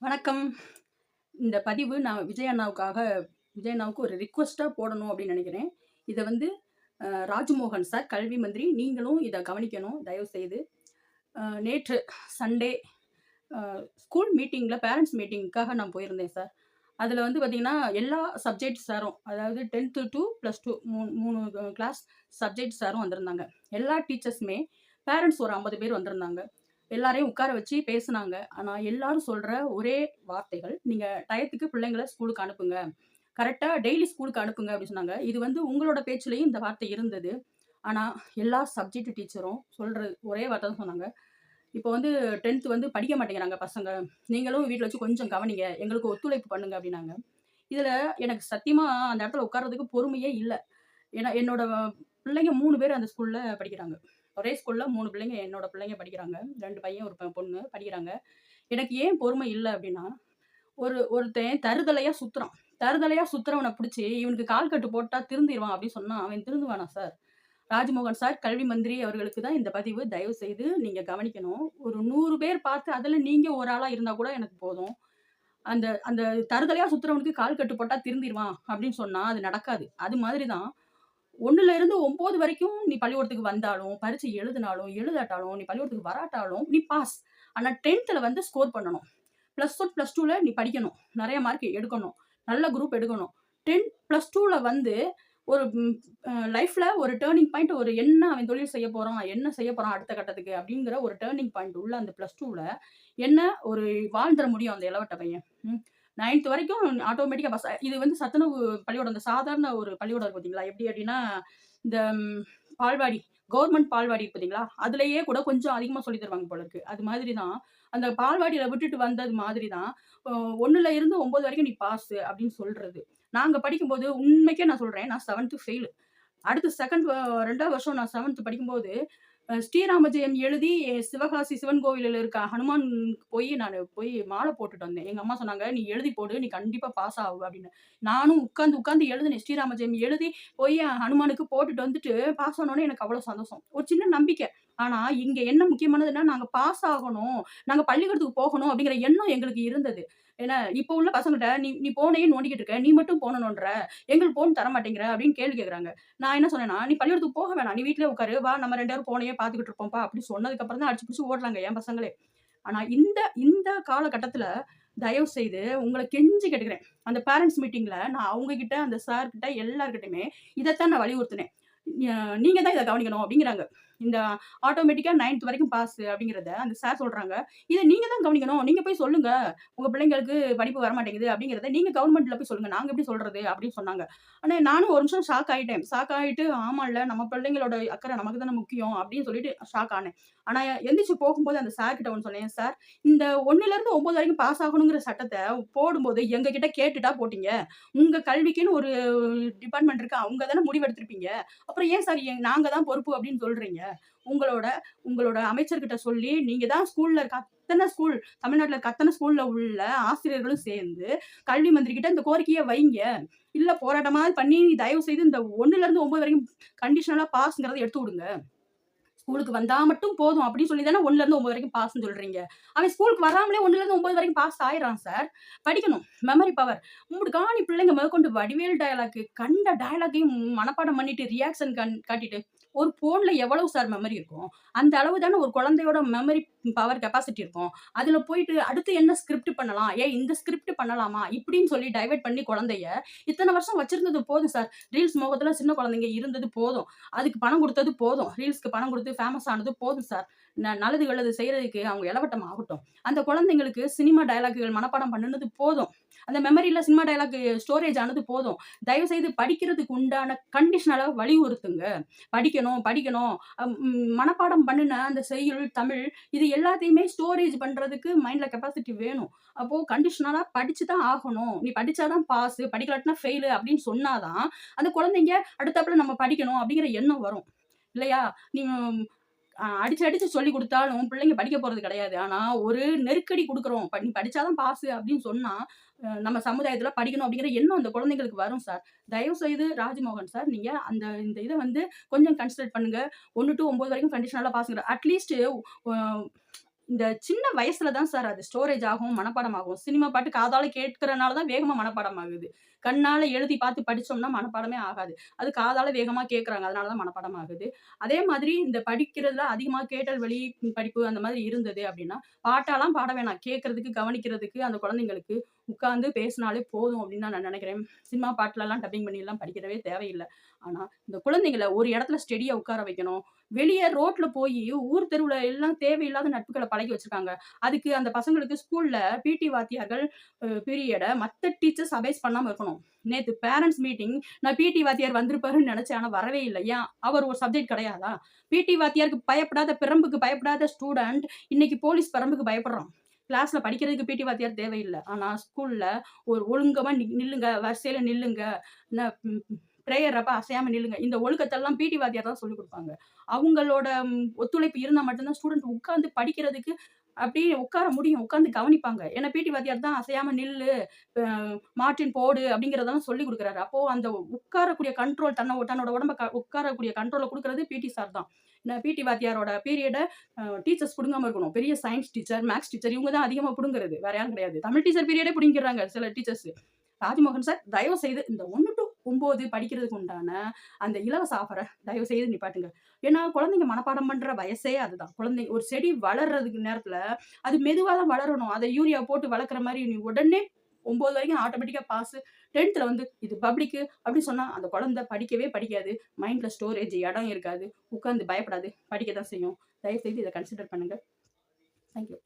வணக்கம். இந்த பதிவு நான் விஜய் அண்ணாவுக்கு ஒரு ரிக்வெஸ்ட்டா போடணும் அப்படின்னு நெனைக்கிறேன். இத வந்து ராஜ்மோகன் சார், கல்வி மந்திரி நீங்களும் இத கவனிக்கணும் தயவுசெய்து. நேற்று சண்டே அ ஸ்கூல் மீட்டிங்ல பேரண்ட்ஸ் மீட்டிங்க்காக நான் போயிருந்தேன் சார். அதுல வந்து பார்த்தீங்கன்னா, எல்லா சப்ஜெக்ட் சாரும் அதாவது 10த் டூ +2 3 கிளாஸ் சப்ஜெக்ட் சாரும் வந்திருந்தாங்க. எல்லா டீச்சர்ஸுமே பேரண்ட்ஸ் ஒரு 50 பேர் வந்திருந்தாங்க. எல்லாரையும் உட்கார வச்சு பேசுனாங்க. ஆனா, எல்லாரும் சொல்ற ஒரே வார்த்தைகள், "நீங்க டயத்துக்கு பிள்ளைங்கள ஸ்கூலுக்கு அனுப்புங்க. கரெக்ட்டா டெய்லி ஸ்கூலுக்கு அனுப்புங்க" அப்படி சொன்னாங்க. இது வந்து உங்களோட பேச்சுலயும் இந்த வார்த்தை இருந்தது. ஆனா, எல்லா சப்ஜெக்ட் டீச்சரும் சொல்ற ஒரே வார்த்தை தான் சொன்னாங்க. இப்போ வந்து 10த் வந்து படிக்க மாட்டேங்கிறாங்க பசங்க. நீங்களும் வீட்ல வச்சு கொஞ்சம் கவனிங்க. எங்களுக்கு ஒத்துழைப்பு பண்ணுங்க அப்படின்னாங்க. இதுல எனக்கு சத்தியமா அந்த இடத்துல உட்கார்றதுக்கு பொறுமையே இல்ல. ஏன்னா, என்னோட பிள்ளைங்க 3 பேர் அந்த ஸ்கூல்ல படிக்கிறாங்க. ஒரே ஸ்கூல்ல 3 பிள்ளைங்க என்னோட பிள்ளைங்க படிக்கிறாங்க. 2 பையன், 1 பொண்ணு படிக்கிறாங்க. எனக்கு ஏன் பொறுமை இல்ல அப்டின்னா, ஒருத்தன் தறுதலையா சுத்துறான். தறுதலையா சுத்துறவன புடிச்சு, "இவனுக்கு கால் கட்டு போட்டா திருந்திருவான்" அப்டின்னு சொன்னா, அவன் திருந்துவானா சார்? ராஜ்மோகன் சார், கல்வி மந்திரி அவர்களுக்கு தான் இந்த பதிவு. தயவு செய்து நீங்க கவனிக்கணும். ஒரு 100 பேர் பார்த்து அதுல நீங்க ஒரு ஆளா இருந்தா கூட எனக்கு போதும். அந்த அந்த தறுதலையா சுத்துறவனுக்கு கால் கட்டு போட்டா திருந்திருவான் அப்டின்னு சொன்னா, அது நடக்காது. அது மாதிரி தான் 1ல இருந்து 9 வரைக்கும் நீ பள்ளிக்கூடத்துக்கு வந்தாலும், பரீட்சை எழுதினாலும், எழுதாட்டாலும், நீ பள்ளிக்கூடத்துக்கு வராட்டாலும் நீ பாஸ். ஆனா 10த்ல வந்து ஸ்கோர் பண்ணணும். +1, +2ல நீ படிக்கணும். நெறைய மார்க் எடுக்கணும். நல்ல குரூப் எடுக்கணும். 10 +2ல வந்து ஒரு லைஃப்ல ஒரு டர்னிங் பாயிண்ட் ஒரு என்ன அவன் தொழில் செய்ய போறான்? என்ன செய்ய போறான் அடுத்த கட்டத்துக்கு? அப்படிங்கிற ஒரு டர்னிங் பாயிண்ட் உள்ள அந்த +2ல என்ன ஒரு வாழ்ந்துற முடியும் அந்த இளவட்ட பையன். ம். 9த் வரைக்கும் ஆட்டோமேட்டிக்கா பாஸ். இது வந்து சத்துணவு பள்ளிக்கூடம். இந்த சாதாரண ஒரு பள்ளிக்கூடம் இருக்கு பார்த்தீங்களா? எப்படி அப்படின்னா, இந்த பால்வாடி, கவர்மெண்ட் பால்வாடி இருக்கு பார்த்தீங்களா? அதிலேயே கூட கொஞ்சம் அதிகமா சொல்லி தருவாங்க போல இருக்கு. அது மாதிரி தான். அந்த பால்வாடியில விட்டுட்டு வந்தது மாதிரி தான். அ 1ல இருந்து 9 வரைக்கும் நீ பாஸு அப்படின்னு சொல்றது. நாங்க படிக்கும்போது உண்மைக்கே நான் சொல்றேன். நான் 7த் ஃபெயிலு. அடுத்து 2வது வருஷம் நான் 7த் படிக்கும்போது, ஸ்ரீராம ஜெயம் எழுதி சிவகாசி சிவன் கோவில்ல இருக்க ஹனுமான் போய் மாலை போட்டுட்டு வந்தேன். எங்க அம்மா சொன்னாங்க, "நீ எழுதி போடு. நீ கண்டிப்பா பாஸ் ஆவ" அப்படின்னு. நானும் உட்கார்ந்து எழுதினேன். ஸ்ரீராம ஜெயம் எழுதி போய் ஹனுமானுக்கு போட்டுட்டு வந்துட்டு பாஸ் ஆனோனே எனக்கு அவ்வளோ சந்தோஷம். ஒரு சின்ன நம்பிக்கை. ஆனா, இங்க என்ன முக்கியமானதுன்னா, நாங்க பாஸ் ஆகணும். நாங்க பள்ளிக்கூடத்துக்கு போகணும் அப்படிங்கிற எண்ணம் எங்களுக்கு இருந்தது. ஏன்னா, இப்போ உள்ள பசங்கள்ட்ட "நீ நீ ஃபோனையே நோண்டிக்கிட்டு இருக்க. நீ மட்டும் ஃபோன நோண்டுற. எங்களுக்கு ஃபோன் தர மாட்டேங்கிற" அப்படின்னு கேள்வி கேட்குறாங்க. நான் என்ன சொன்னேன்னா, "நீ பள்ளிக்கூடத்துக்கு போக வேணாம். நீ வீட்லயே உட்காரு. வா நம்ம 2 பேரும் ஃபோனையே பார்த்துக்கிட்டு இருப்போம்ப்பா" அப்படி சொன்னதுக்கு அப்புறம் தான் அடிச்சு புடிச்சு ஓடுறாங்க என் பசங்களே. ஆனா இந்த இந்த காலகட்டத்தில தயவு செய்து உங்கள கெஞ்சி கேட்டுக்கிறேன். அந்த பேரன்ட்ஸ் மீட்டிங்ல நான் அவங்க கிட்ட, அந்த சார் கிட்ட எல்லார்கிட்டயுமே இதத்தான் நான் வலியுறுத்தினேன். நீங்க தான் இத கவனிக்கணும் அப்படிங்கிறாங்க. இந்த ஆட்டோமேட்டிக்கா 9த் வரைக்கும் பாஸ் அப்படிங்கிறத அந்த சார் சொல்றாங்க. இத நீங்க தான் கவனிக்கணும். நீங்க போய் சொல்லுங்க. உங்க பிள்ளைங்களுக்கு படிப்பு வரமாட்டேங்குது அப்படிங்கிறத நீங்க கவர்மெண்ட்ல போய் சொல்லுங்க. நாங்க எப்படி சொல்றது அப்படின்னு சொன்னாங்க. ஆனா நானும் ஒரு நிமிஷம் ஷாக் ஆயிட்டேன். ஷாக் ஆயிட்டு ஆமால்ல நம்ம பிள்ளைங்களோட அக்கறை நமக்கு தானே முக்கியம் அப்படின்னு சொல்லிட்டு ஷாக் ஆனேன். ஆனா எந்திரிச்சு போகும்போது அந்த சார் கிட்ட ஒண்ணு சொன்னேன். சார் இந்த 1லேருந்து 9 வரைக்கும் பாஸ் ஆகணுங்கிற சட்டத்த போடும்போது எங்க கிட்ட கேட்டுட்டா போட்டீங்க. உங்க கல்விக்குன்னு ஒரு டிபார்ட்மெண்ட் இருக்கு. அவங்க தானே முடிவெடுத்திருப்பீங்க. அப்புறம் ஏன் சார் நாங்க தான் பொறுப்பு அப்படின்னு சொல்றீங்க? உங்களோட உங்களோட அமைச்சர்கிட்ட சொல்லி, நீங்க தான் ஸ்கூல்ல இருக்க அத்தன ஸ்கூல் தமிழ்நாட்டுல இருக்க அத்தன ஸ்கூல்ல உள்ள ஆசிரியர்களும் சேர்ந்து, கல்வி மந்திரி கிட்ட இந்த கோரிக்கைய வைங்க. இல்ல போராட்டமாவது பண்ணி தயவு செய்து இந்த 1லேருந்து 9 வரைக்கும் கண்டிஷனலா பாஸ்ங்கிறத எடுத்து விடுங்க. ஸ்கூலுக்கு வந்தா மட்டும் போதும் அப்படின்னு சொல்லி தானே 1லேருந்து 9 வரைக்கும் பாஸ்ன்னு சொல்றீங்க. அவன் ஸ்கூலுக்கு வராமலே 1லேருந்து 9 வரைக்கும் பாஸ் ஆயிடுறான் சார். படிக்கணும். Memory power. உங்களுக்காணி பிள்ளைங்க முதற்கொண்டு வடிவேல் டயலாக் கண்ட டயலாக்கையும் மனப்பாடம் பண்ணிட்டு ரியாக்ஷன் காட்டிட்டு, ஒரு ஃபோன்ல எவ்வளவு சார் மெமரி இருக்கும்? அந்த அளவு தானே ஒரு குழந்தையோட மெமரி பவர் கெப்பாசிட்டி இருக்கும். அதுல போயிட்டு அடுத்து என்ன ஸ்கிரிப்ட் பண்ணலாம்? ஏன் இந்த ஸ்கிரிப்ட் பண்ணலாமா? இப்படின்னு சொல்லி டைவர்ட் பண்ணி குழந்தைய இத்தன வருஷம் வச்சிருந்தது போதும் சார். ரீல்ஸ் மோகத்துல சின்ன குழந்தைங்க இருந்தது போதும். அதுக்கு பணம் குடுத்தது போதும். ரீல்ஸ்க்கு பணம் குடுத்து ஃபேமஸ் ஆனது போதும் சார். நல்லது நல்லது செய்றதுக்கு அவங்க எலவட்டம் ஆகட்டும். அந்த குழந்தைங்களுக்கு சினிமா டயலாக்குகள் மனப்பாடம் பண்ணுனது போதும். அந்த மெமரில சினிமா டயலாக் ஸ்டோரேஜ் ஆனது போதும். தயவு செய்து படிக்கிறதுக்கு உண்டான கண்டிஷனலா வலியுறுத்துங்க. படிக்கணும், படிக்கணும். மனப்பாடம் பண்ணுன அந்த செய்யுள், தமிழ் இது எல்லாத்தையுமே ஸ்டோரேஜ் பண்றதுக்கு மைண்ட்ல கெப்பாசிட்டி வேணும். அப்போ கண்டிஷனலா படிச்சு தான் ஆகணும். நீ படிச்சா தான் பாஸு, படிக்கலாட்டினா ஃபெயிலு அப்படின்னு சொன்னா தான், அந்த குழந்தைங்க அடுத்தாப்புல நம்ம படிக்கணும் அப்படிங்கிற எண்ணம் வரும். இல்லையா? நீ அடிச்சு அடிச்சு சொல்லிக் குடுத்தாலும் பிள்ளைங்க படிக்க போறது கிடையாது. ஆனா ஒரு நெருக்கடி குடுக்குறோம். நீ படிச்சா தான் பாஸு அப்படின்னு சொன்னா, நம்ம சமுதாயத்துல படிக்கணும் அப்படிங்கிற எண்ணம் அந்த குழந்தைங்களுக்கு வரும் சார். தயவு செய்து ராஜ்மோகன் சார், நீங்க இந்த இத வந்து கொஞ்சம் கன்சிடர் பண்ணுங்க. 1 டூ 9 வரைக்கும் கண்டிஷனலா பாஸ்ங்கிற அட்லீஸ்ட் அ இந்த சின்ன வயசுல தான் சார் அது ஸ்டோரேஜ் ஆகும், மனப்பாடம் ஆகும். சினிமா பாட்டு காதால கேட்கிறனால தான் வேகமா மனப்பாடம் ஆகுது. கண்ணால எழுதி பார்த்து படிச்சோம்னா மனப்பாடமே ஆகாது. அது காதால வேகமா கேட்கறாங்க. அதனால தான் மனப்பாடம் ஆகுது. அதே மாதிரி இந்த படிக்கிறதுல அதிகமா கேட்டல் வழி படிப்பு அந்த மாதிரி இருந்தது அப்படின்னா, பாட்டாலாம் பாட வேணாம். கேட்கறதுக்கு, கவனிக்கிறதுக்கு அந்த குழந்தைங்களுக்கு உட்கார்ந்து பேசினாலே போதும் அப்படின்னு தான் நான் நினைக்கிறேன். சினிமா பாட்டுலலாம் டப்பிங் பண்ணிலாம் படிக்கவே தேவையில்ல. ஆனா, இந்த குழந்தைங்கள ஒரு இடத்துல ஸ்டெடியா உட்கார வைக்கணும். வெளிய ரோட்ல போயி ஊர் தெருவுல எல்லாம் தேவையில்லாத நட்புகள பழகி வச்சிருக்காங்க. அதுக்கு அந்த பசங்களுக்கு ஸ்கூல்ல பிடி வாத்தியார்கள் பீரியட மத்த டீச்சர்ஸ் அபேஸ் பண்ணாம இருக்கணும். நேத்து பேரன்ட்ஸ் மீட்டிங் நான் பிடி வாத்தியார் வந்திருப்பாருன்னு நெனச்சேன். ஆனா வரவே இல்ல. ஏன்? அவர் ஒரு சப்ஜெக்ட் கிடையாதா? பிடி வாத்தியாருக்கு பயப்படாத பிரம்புக்கு பயப்படாத ஸ்டூடண்ட் இன்னைக்கு போலீஸ் பிரம்புக்கு பயப்படுறான். கிளாஸ்ல படிக்கிறதுக்கு பிடி வாத்தியார் தேவையில்ல. ஆனா ஸ்கூல்ல ஒரு ஒழுங்கமா நில்லுங்க, வரிசையில நில்லுங்க. ந ம் பிரேயர் அப்ப அசையாம நில்லுங்க. இந்த ஒழுக்கத்தெல்லாம் பிடி வாத்தியார் தான் சொல்லிக் குடுப்பாங்க. அவங்களோட ஒத்துழைப்பு இருந்தா மட்டும் தான் ஸ்டூடண்ட் உட்கார்ந்து படிக்கிறதுக்கு அப்படியே உட்கார முடியும். உட்கார்ந்து கவனிப்பாங்க. ஏன்னா பிடி வாத்தியார் தான் அசையாம நில்லு, அ மார்டின் போடு அப்படிங்கிறதெல்லாம் சொல்லிக் குடுக்குறாரு. அப்போ அந்த உட்காரக்கூடிய கண்ட்ரோல் தன்னோட உடம்ப உட்காரக்கூடிய கண்ட்ரோல குடுக்குறது பிடி சார் தான். பிடி வாத்தியாரோட பீரியட டீச்சர்ஸ் புடுங்காம இருக்கணும். பெரிய சயன்ஸ் டீச்சர், மேத்ஸ் டீச்சர் இவங்க தான் அதிகமா புடுங்குறது. வேற யாரும் கிடையாது. தமிழ் டீச்சர் பீரியடே புடுங்கிக்கிறாங்க சில டீச்சர்ஸ். ராஜ்மோகன் சார் தயவு செய்து இந்த 1 டூ 9 படிக்கிறதுக்கு உண்டான அந்த இலவச ஆஃபர தயவு செய்து நிப்பாட்டுங்க. ஏன்னா, குழந்தைங்க மனப்பாடம் பண்ற வயசே அதுதான். ஒரு செடி வளர்றதுக்கு நேரத்துல அது மெதுவா தான் வளரணும். அத யூரியா போட்டு வளர்க்குற மாரி நீ உடனே 9 வரைக்கும் ஆட்டோமேட்டிக்கா பாஸு. 10த்ல வந்து இது பப்ளிக்கு அப்படின்னு சொன்னா, அந்த குழந்தை படிக்கவே படிக்காது. மைண்ட்ல ஸ்டோரேஜ் இடம் இருக்காது. உட்கார்ந்து பயப்படாது. படிக்க தான் செய்யும். தயவு செய்து இத கன்சிடர் பண்ணுங்க. Thank you.